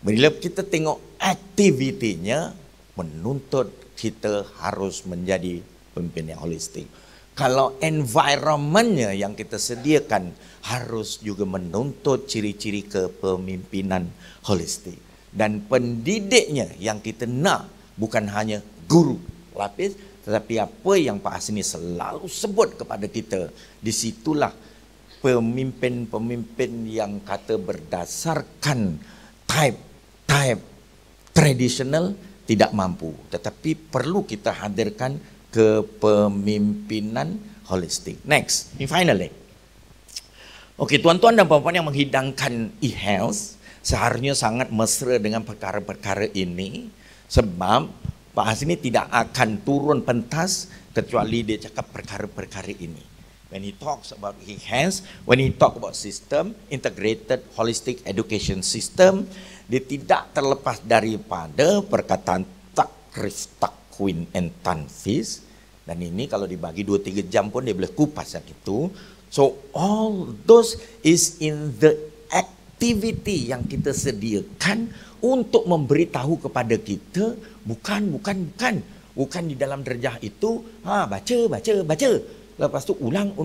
Bila kita tengok aktivitinya menuntut kita harus menjadi pemimpin yang holistik. Kalau environmentnya yang kita sediakan harus juga menuntut ciri-ciri kepemimpinan holistik. Dan pendidiknya yang kita nak bukan hanya guru lapis, tetapi apa yang Pak Hasni selalu sebut kepada kita, disitulah pemimpin-pemimpin yang kata berdasarkan type tradisional tidak mampu, tetapi perlu kita hadirkan kepemimpinan holistik. Next, finally. Okey, tuan-tuan dan puan-puan yang menghidangkan e-health seharusnya sangat mesra dengan perkara-perkara ini, sebab Pak Hasni tidak akan turun pentas kecuali dia cakap perkara-perkara ini. When he talks about e-health, when he talk about system, integrated holistic education system, dia tidak terlepas daripada perkataan takrif, takwin, and tanfiz. Dan ini kalau dibagi 2-3 jam pun dia boleh kupas yang itu. So all those is in the activity yang kita sediakan untuk memberitahu kepada kita, bukan di dalam derajah itu, baca. Lepas tu ulang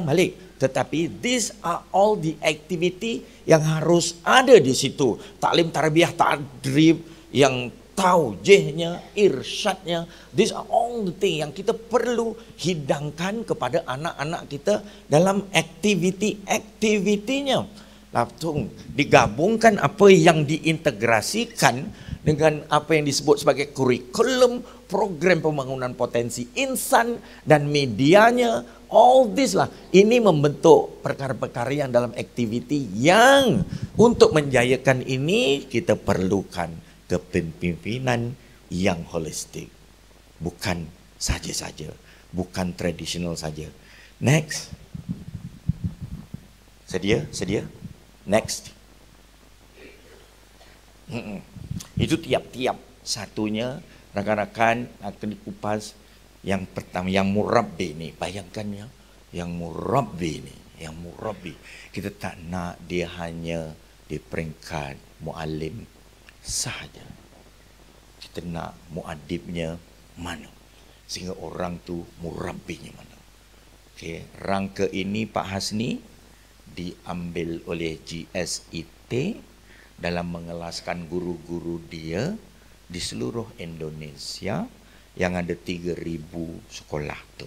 balik. Tetapi these are all the activity yang harus ada di situ. Taklim, tarbiyah, tadrib, yang taujihnya, irsyadnya. These are all the thing yang kita perlu hidangkan kepada anak-anak kita dalam aktivitinya. Langsung digabungkan apa yang diintegrasikan dengan apa yang disebut sebagai kurikulum, program pembangunan potensi insan dan medianya, all this lah. Ini membentuk perkara-perkara yang dalam aktiviti yang untuk menjayakan ini kita perlukan kepemimpinan yang holistik. Bukan saja-saja, bukan tradisional saja. Next. Sedia? Next. Itu tiap-tiap satunya rakan-rakan akan dikupas. Yang pertama, yang murabbi ni, bayangkan ya, yang murabbi ni, kita tak nak dia hanya di peringkat muallim sahaja. Kita nak muadibnya mana, sehingga orang tu murabbinya mana. Okay. Rangka ini Pak Hasni diambil oleh GSIT dalam mengelaskan guru-guru dia di seluruh Indonesia yang ada 3,000 sekolah tu.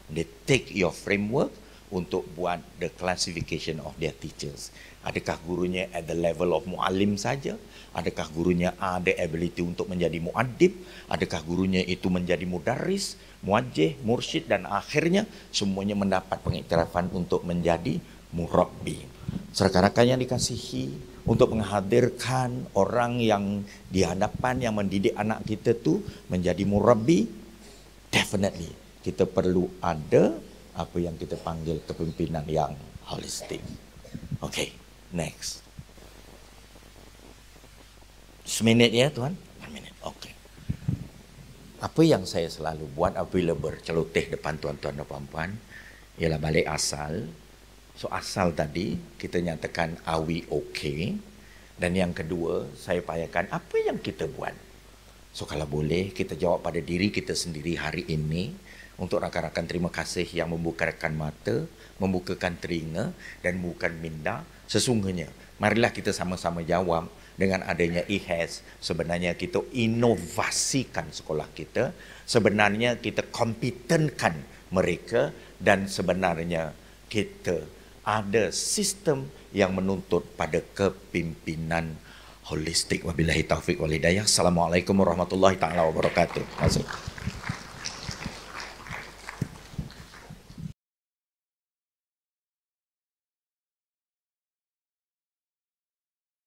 They take your framework untuk buat the classification of their teachers. Adakah gurunya at the level of muallim saja? Adakah gurunya ada ability untuk menjadi muadib? Adakah gurunya itu menjadi mudarris, muajih, mursyid, dan akhirnya semuanya mendapat pengiktirafan untuk menjadi murabbi. Rakan-rakan yang dikasihi, untuk menghadirkan orang yang di hadapan yang mendidik anak kita tu menjadi murabbi, definitely kita perlu ada apa yang kita panggil kepimpinan yang holistik. Okay, next. Seminit ya Tuan? 1 minit, okay. Apa yang saya selalu buat apabila berceloteh depan tuan-tuan dan puan-puan ialah balik asal. So asal tadi kita nyatakan are we okay, dan yang kedua saya payakan apa yang kita buat. So kalau boleh kita jawab pada diri kita sendiri hari ini. Untuk rakan-rakan terima kasih yang membukakan mata, membukakan telinga dan membukakan minda. Sesungguhnya marilah kita sama-sama jawab dengan adanya IHES. Sebenarnya kita inovasikan sekolah kita, sebenarnya kita kompetenkan mereka, dan sebenarnya kita ada sistem yang menuntut pada kepimpinan holistik. Wabillahi taufiq wal hidayah. Assalamualaikum warahmatullahi taala wabarakatuh.